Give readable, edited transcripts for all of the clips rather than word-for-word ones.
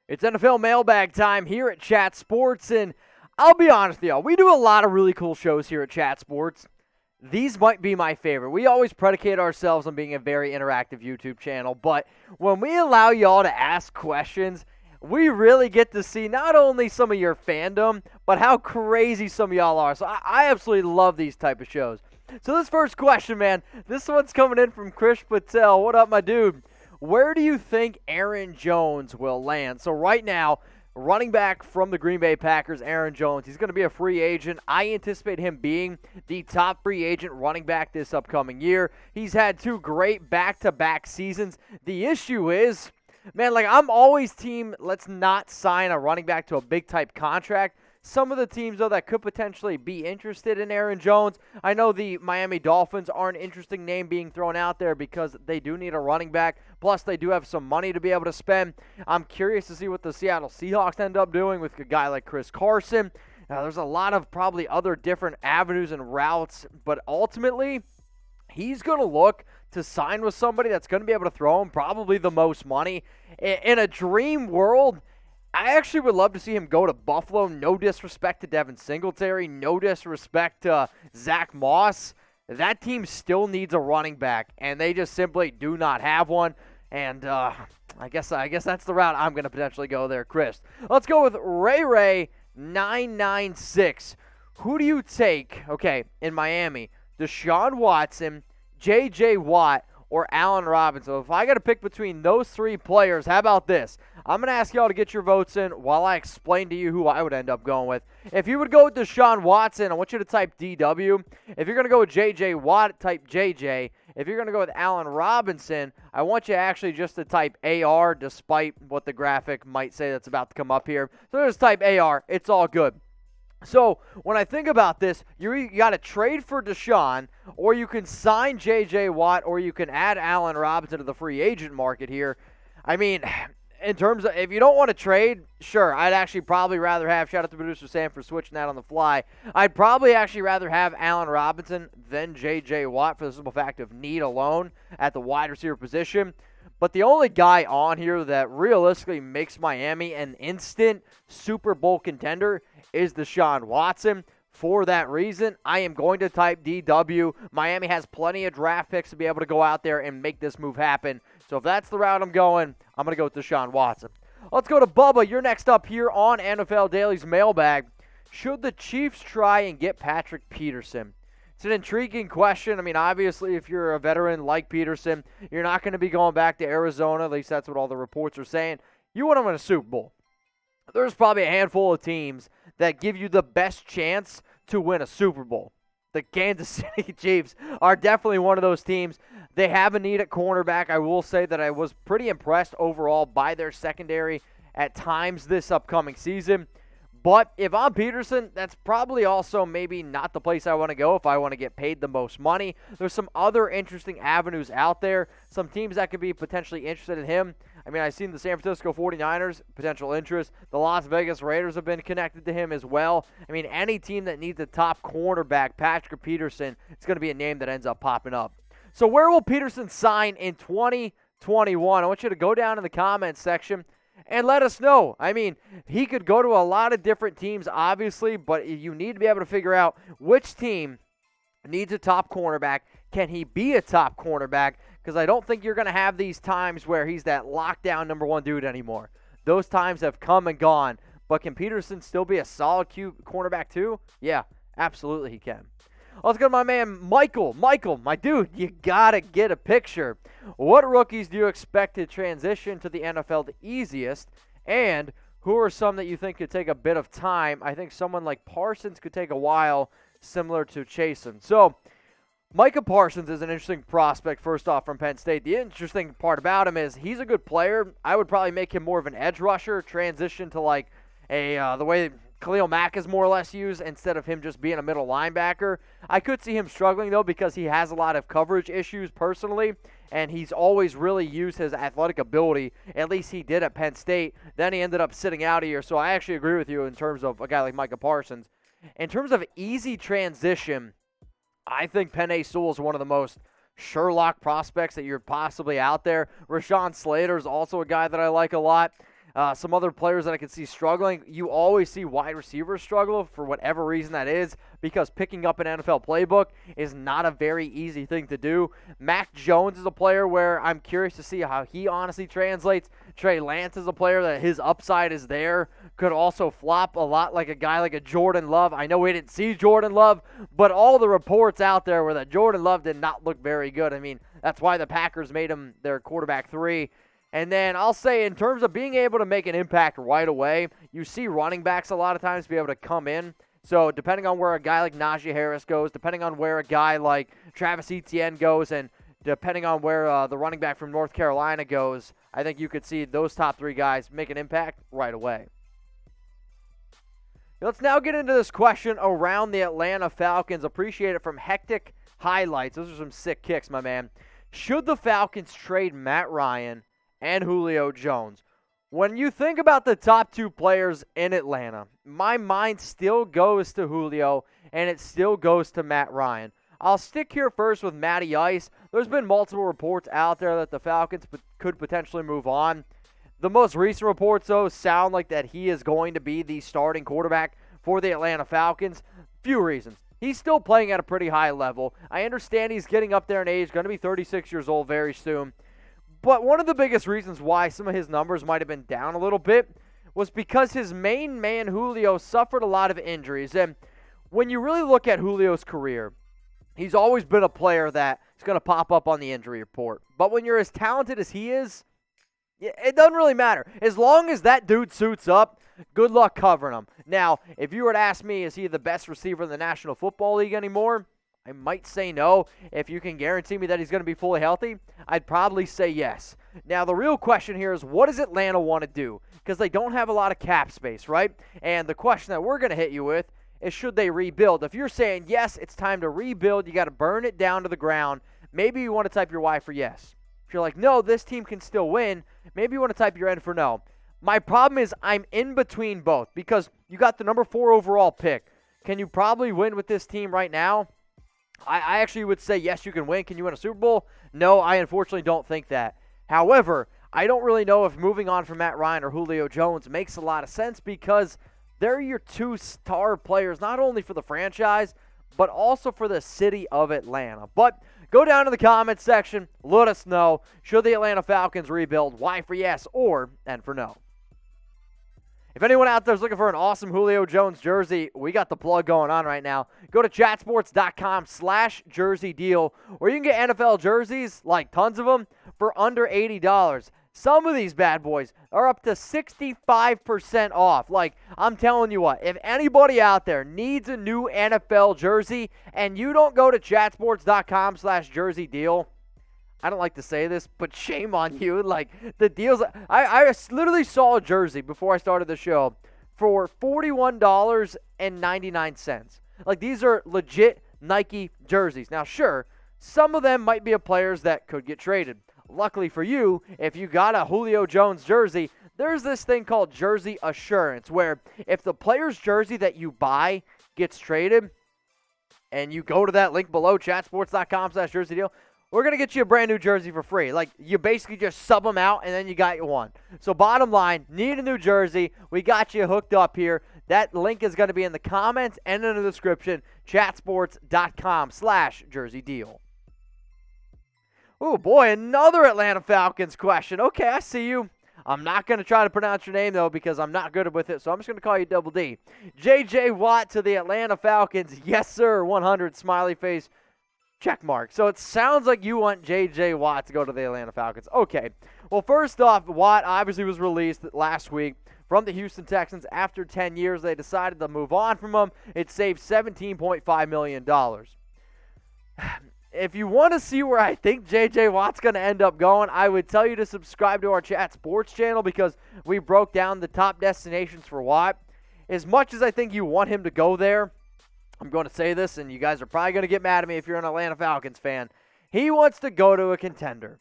It's NFL mailbag time here at Chat Sports, and I'll be honest with y'all, we do a lot of really cool shows here at Chat Sports. These might be my favorite. We always predicate ourselves on being a very interactive YouTube channel, but when we allow y'all to ask questions, we really get to see not only some of your fandom, but how crazy some of y'all are. So I absolutely love these type of shows. So this first question, man, this one's coming in from Krish Patel. What up, my dude? Where do you think Aaron Jones will land? So right now, running back from the Green Bay Packers, Aaron Jones, he's going to be a free agent. I anticipate him being the top free agent running back this upcoming year. He's had two great back-to-back seasons. The issue is, man, I'm always team, let's not sign a running back to a big-type contract. Some of the teams, though, that could potentially be interested in Aaron Jones, I know the Miami Dolphins are an interesting name being thrown out there because they do need a running back. Plus, they do have some money to be able to spend. I'm curious to see what the Seattle Seahawks end up doing with a guy like Chris Carson. There's a lot of probably other different avenues and routes, but ultimately, he's going to look to sign with somebody that's going to be able to throw him probably the most money. In a dream world, I actually would love to see him go to Buffalo. No disrespect to Devin Singletary. No disrespect to Zach Moss. That team still needs a running back, and they just simply do not have one. And I guess that's the route I'm going to potentially go there, Chris. Let's go with Ray996. Who do you take, in Miami? Deshaun Watson, J.J. Watt, or Allen Robinson? If I got to pick between those three players, how about this? I'm going to ask y'all to get your votes in while I explain to you who I would end up going with. If you would go with Deshaun Watson, I want you to type DW. If you're going to go with J.J. Watt, type JJ. If you're going to go with Allen Robinson, I want you actually just to type AR, despite what the graphic might say that's about to come up here. So just type AR. It's all good. So when I think about this, you got to trade for Deshaun, or you can sign J.J. Watt, or you can add Allen Robinson to the free agent market here. I mean, in terms of, if you don't want to trade, sure, I'd actually probably rather have, shout out to producer Sam for switching that on the fly, I'd probably actually rather have Allen Robinson than J.J. Watt for the simple fact of need alone at the wide receiver position. But the only guy on here that realistically makes Miami an instant Super Bowl contender is Deshaun Watson. For that reason, I am going to type DW. Miami has plenty of draft picks to be able to go out there and make this move happen. So if that's the route I'm going to go with Deshaun Watson. Let's go to Bubba. You're next up here on NFL Daily's Mailbag. Should the Chiefs try and get Patrick Peterson? It's an intriguing question. I mean, obviously, if you're a veteran like Peterson, you're not going to be going back to Arizona. At least that's what all the reports are saying. You want to win a Super Bowl. There's probably a handful of teams that give you the best chance to win a Super Bowl. The Kansas City Chiefs are definitely one of those teams. They have a need at cornerback. I will say that I was pretty impressed overall by their secondary at times this upcoming season. But if I'm Peterson, that's probably also maybe not the place I want to go if I want to get paid the most money. There's some other interesting avenues out there, some teams that could be potentially interested in him. I mean, I've seen the San Francisco 49ers, potential interest. The Las Vegas Raiders have been connected to him as well. I mean, any team that needs a top cornerback, Patrick Peterson, it's going to be a name that ends up popping up. So where will Peterson sign in 2021? I want you to go down in the comments section and let us know. I mean, he could go to a lot of different teams, obviously, but you need to be able to figure out which team needs a top cornerback. Can he be a top cornerback? Because I don't think you're going to have these times where he's that lockdown number one dude anymore. Those times have come and gone. But can Peterson still be a solid cornerback too? Yeah, absolutely he can. Let's go to my man Michael. Michael, my dude, you got to get a picture. What rookies do you expect to transition to the NFL the easiest? And who are some that you think could take a bit of time? I think someone like Parsons could take a while, similar to Chasen. So, Micah Parsons is an interesting prospect, first off, from Penn State. The interesting part about him is he's a good player. I would probably make him more of an edge rusher, transition to like the way Khalil Mack is more or less used instead of him just being a middle linebacker. I could see him struggling, though, because he has a lot of coverage issues personally, and he's always really used his athletic ability. At least he did at Penn State. Then he ended up sitting out a year, so I actually agree with you in terms of a guy like Micah Parsons. In terms of easy transition, I think Penei Sewell is one of the most Sherlock prospects that you're possibly out there. Rashawn Slater is also a guy that I like a lot. Some other players that I could see struggling. You always see wide receivers struggle for whatever reason that is, because picking up an NFL playbook is not a very easy thing to do. Mac Jones is a player where I'm curious to see how he honestly translates. Trey Lance is a player that his upside is there. Could also flop a lot like a guy like a Jordan Love. I know we didn't see Jordan Love, but all the reports out there were that Jordan Love did not look very good. I mean, that's why the Packers made him their quarterback 3. And then I'll say in terms of being able to make an impact right away, you see running backs a lot of times be able to come in. So depending on where a guy like Najee Harris goes, depending on where a guy like Travis Etienne goes, and depending on where the running back from North Carolina goes, I think you could see those top 3 guys make an impact right away. Let's now get into this question around the Atlanta Falcons. Appreciate it from Hectic Highlights. Those are some sick kicks, my man. Should the Falcons trade Matt Ryan and Julio Jones? When you think about the top 2 players in Atlanta, my mind still goes to Julio, and it still goes to Matt Ryan. I'll stick here first with Matty Ice. There's been multiple reports out there that the Falcons could potentially move on. The most recent reports, though, sound like that he is going to be the starting quarterback for the Atlanta Falcons. Few reasons. He's still playing at a pretty high level. I understand he's getting up there in age, going to be 36 years old very soon. But one of the biggest reasons why some of his numbers might have been down a little bit was because his main man, Julio, suffered a lot of injuries. And when you really look at Julio's career, he's always been a player that is going to pop up on the injury report. But when you're as talented as he is, it doesn't really matter. As long as that dude suits up, good luck covering him. Now, if you were to ask me, is he the best receiver in the National Football League anymore? I might say no. If you can guarantee me that he's going to be fully healthy, I'd probably say yes. Now, the real question here is, what does Atlanta want to do? Because they don't have a lot of cap space, right? And the question that we're going to hit you with is, should they rebuild? If you're saying, yes, it's time to rebuild, you got to burn it down to the ground, maybe you want to type your Y for yes. If you're like, no, this team can still win, maybe you want to type your N for no. My problem is I'm in between both, because you got the number 4 overall pick. Can you probably win with this team right now? I actually would say, yes, you can win. Can you win a Super Bowl? No, I unfortunately don't think that. However, I don't really know if moving on from Matt Ryan or Julio Jones makes a lot of sense, because they're your 2 star players, not only for the franchise, but also for the city of Atlanta. But go down to the comments section. Let us know, should the Atlanta Falcons rebuild? Y for yes or N for no. If anyone out there is looking for an awesome Julio Jones jersey, we got the plug going on right now. Go to chatsports.com/jersey deal, where you can get NFL jerseys, like tons of them, for under $80. Some of these bad boys are up to 65% off. Like, I'm telling you what, if anybody out there needs a new NFL jersey and you don't go to chatsports.com/jersey deal, I don't like to say this, but shame on you. Like, the deals, I literally saw a jersey before I started the show for $41.99. Like, these are legit Nike jerseys. Now, sure, some of them might be of players that could get traded. Luckily for you, if you got a Julio Jones jersey, there's this thing called jersey assurance, where if the player's jersey that you buy gets traded, and you go to that link below, chatsports.com/jersey deal, we're going to get you a brand new jersey for free. Like, you basically just sub them out, and then you got your one. So bottom line, need a new jersey. We got you hooked up here. That link is going to be in the comments and in the description, chatsports.com/jersey deal. Oh, boy, another Atlanta Falcons question. Okay, I see you. I'm not going to try to pronounce your name, though, because I'm not good with it, so I'm just going to call you Double D. J.J. Watt to the Atlanta Falcons. Yes, sir, 100 smiley face. Check mark. So it sounds like you want J.J. Watt to go to the Atlanta Falcons. Okay. Well, first off, Watt obviously was released last week from the Houston Texans. After 10 years, they decided to move on from him. It saved $17.5 million. If you want to see where I think J.J. Watt's going to end up going, I would tell you to subscribe to our Chat Sports channel, because we broke down the top destinations for Watt. As much as I think you want him to go there, I'm going to say this, and you guys are probably going to get mad at me if you're an Atlanta Falcons fan. He wants to go to a contender.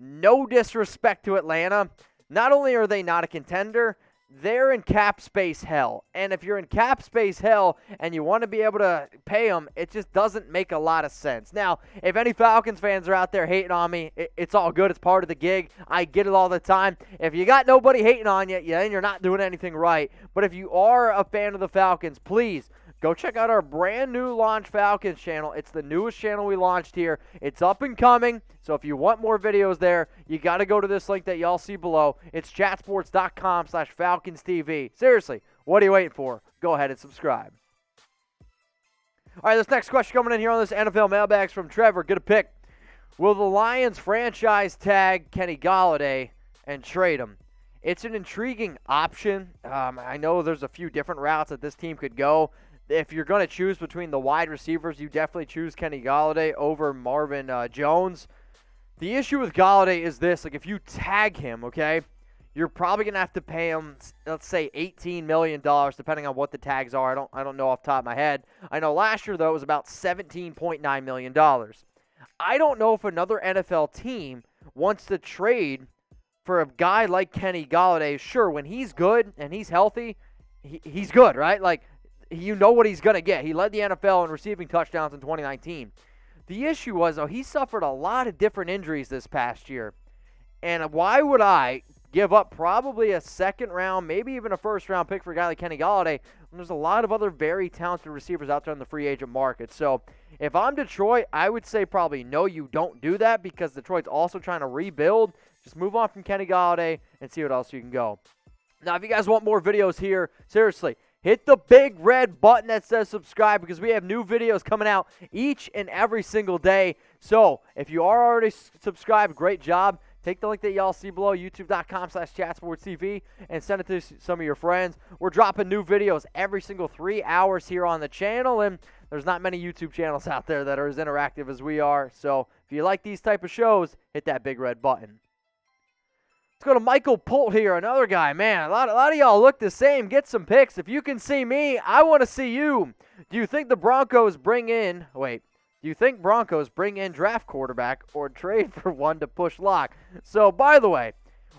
No disrespect to Atlanta. Not only are they not a contender, they're in cap space hell. And if you're in cap space hell and you want to be able to pay them, it just doesn't make a lot of sense. Now, if any Falcons fans are out there hating on me, it's all good. It's part of the gig. I get it all the time. If you got nobody hating on you, then you're not doing anything right. But if you are a fan of the Falcons, please go check out our brand new launch Falcons channel. It's the newest channel we launched here. It's up and coming. So if you want more videos there, you got to go to this link that y'all see below. It's chatsports.com/FalconsTV. Seriously, what are you waiting for? Go ahead and subscribe. All right, this next question coming in here on this NFL Mailbags from Trevor. Get a pick. Will the Lions franchise tag Kenny Golladay and trade him? It's an intriguing option. I know there's a few different routes that this team could go. If you're going to choose between the wide receivers, you definitely choose Kenny Golladay over Marvin Jones. The issue with Golladay is this. Like, if you tag him, okay, you're probably going to have to pay him, let's say, $18 million, depending on what the tags are. I don't know off the top of my head. I know last year, though, it was about $17.9 million. I don't know if another NFL team wants to trade for a guy like Kenny Golladay. Sure, when he's good and he's healthy, he's good, right? Like, you know what he's going to get. He led the NFL in receiving touchdowns in 2019. The issue was, though, he suffered a lot of different injuries this past year. And why would I give up probably a second round, maybe even a first round pick for a guy like Kenny Golladay when there's a lot of other very talented receivers out there in the free agent market? So if I'm Detroit, I would say probably no, you don't do that, because Detroit's also trying to rebuild. Just move on from Kenny Golladay and see what else you can go. Now, if you guys want more videos here, seriously, hit the big red button that says subscribe, because we have new videos coming out each and every single day. So if you are already subscribed, great job. Take the link that y'all see below, youtube.com/chatsportstv, and send it to some of your friends. We're dropping new videos every single 3 hours here on the channel, and there's not many YouTube channels out there that are as interactive as we are. So if you like these type of shows, hit that big red button. Let's go to Michael Pult here, another guy. Man, a lot of y'all look the same. Get some picks. If you can see me, I want to see you. Do you think Broncos bring in draft quarterback or trade for one to push lock? So, by the way,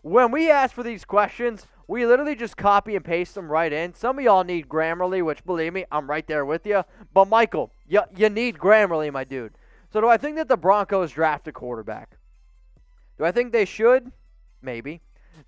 when we ask for these questions, we literally just copy and paste them right in. Some of y'all need Grammarly, which, believe me, I'm right there with you. But, Michael, you need Grammarly, my dude. So, do I think that the Broncos draft a quarterback? Do I think they should? Maybe.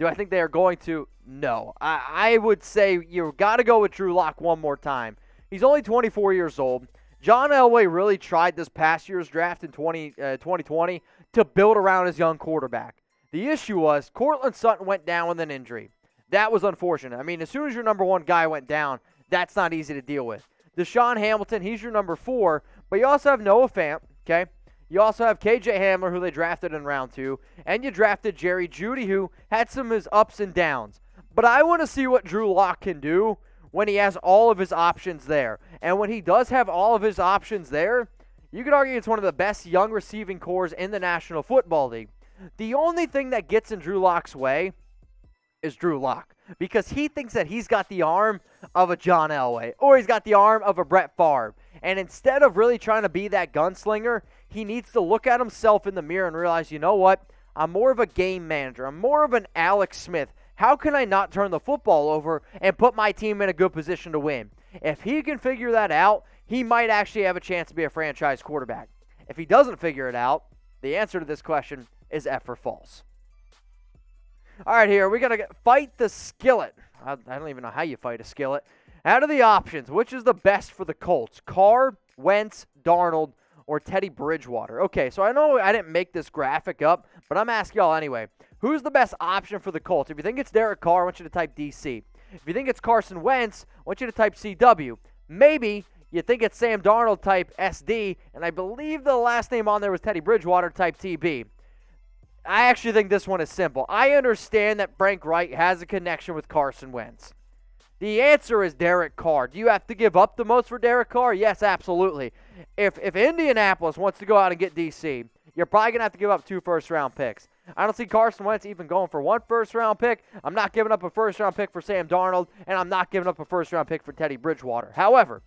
Do I think they are going to? No. I would say you've got to go with Drew Lock one more time. He's only 24 years old. John Elway really tried this past year's draft in 2020 to build around his young quarterback. The issue was Cortland Sutton went down with an injury. That was unfortunate. I mean, as soon as your number one guy went down, that's not easy to deal with. Deshaun Hamilton, he's your number 4, but you also have Noah Fant, okay? You also have KJ Hamler, who they drafted in round 2, and you drafted Jerry Jeudy, who had some of his ups and downs. But I want to see what Drew Lock can do when he has all of his options there. And when he does have all of his options there, you could argue it's one of the best young receiving cores in the National Football League. The only thing that gets in Drew Lock's way is Drew Lock, because he thinks that he's got the arm of a John Elway, or he's got the arm of a Brett Favre. And instead of really trying to be that gunslinger, he needs to look at himself in the mirror and realize, you know what? I'm more of a game manager. I'm more of an Alex Smith. How can I not turn the football over and put my team in a good position to win? If he can figure that out, he might actually have a chance to be a franchise quarterback. If he doesn't figure it out, the answer to this question is F or false. All right, here, we're going to fight the skillet. I don't even know how you fight a skillet. Out of the options, which is the best for the Colts? Carr, Wentz, Darnold, or Teddy Bridgewater? Okay, so I know I didn't make this graphic up, but I'm asking y'all anyway. Who's the best option for the Colts? If you think it's Derek Carr, I want you to type DC. If you think it's Carson Wentz, I want you to type CW. Maybe you think it's Sam Darnold, type SD, and I believe the last name on there was Teddy Bridgewater, type TB. I actually think this one is simple. I understand that Frank Wright has a connection with Carson Wentz. The answer is Derek Carr. Do you have to give up the most for Derek Carr? Yes, absolutely. If Indianapolis wants to go out and get DC, you're probably going to have to give up 2 first-round picks. I don't see Carson Wentz even going for 1 first-round pick. I'm not giving up a first-round pick for Sam Darnold, and I'm not giving up a first-round pick for Teddy Bridgewater. However,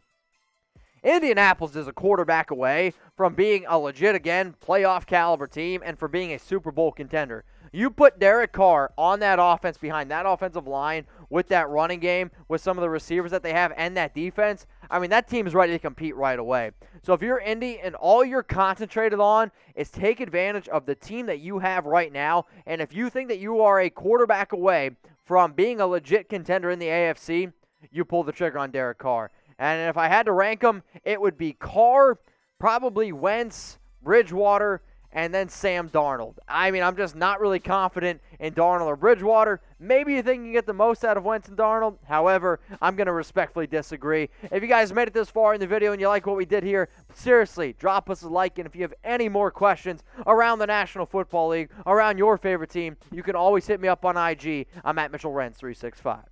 Indianapolis is a quarterback away from being a legit, again, playoff caliber team and for being a Super Bowl contender. You put Derek Carr on that offense behind that offensive line with that running game, with some of the receivers that they have and that defense, I mean, that team is ready to compete right away. So if you're Indy and all you're concentrated on is take advantage of the team that you have right now, and if you think that you are a quarterback away from being a legit contender in the AFC, you pull the trigger on Derek Carr. And if I had to rank them, it would be Carr, probably Wentz, Bridgewater, and then Sam Darnold. I mean, I'm just not really confident in Darnold or Bridgewater. Maybe you think you can get the most out of Wentz and Darnold. However, I'm going to respectfully disagree. If you guys made it this far in the video and you like what we did here, seriously, drop us a like. And if you have any more questions around the National Football League, around your favorite team, you can always hit me up on IG. I'm at MitchellRens365.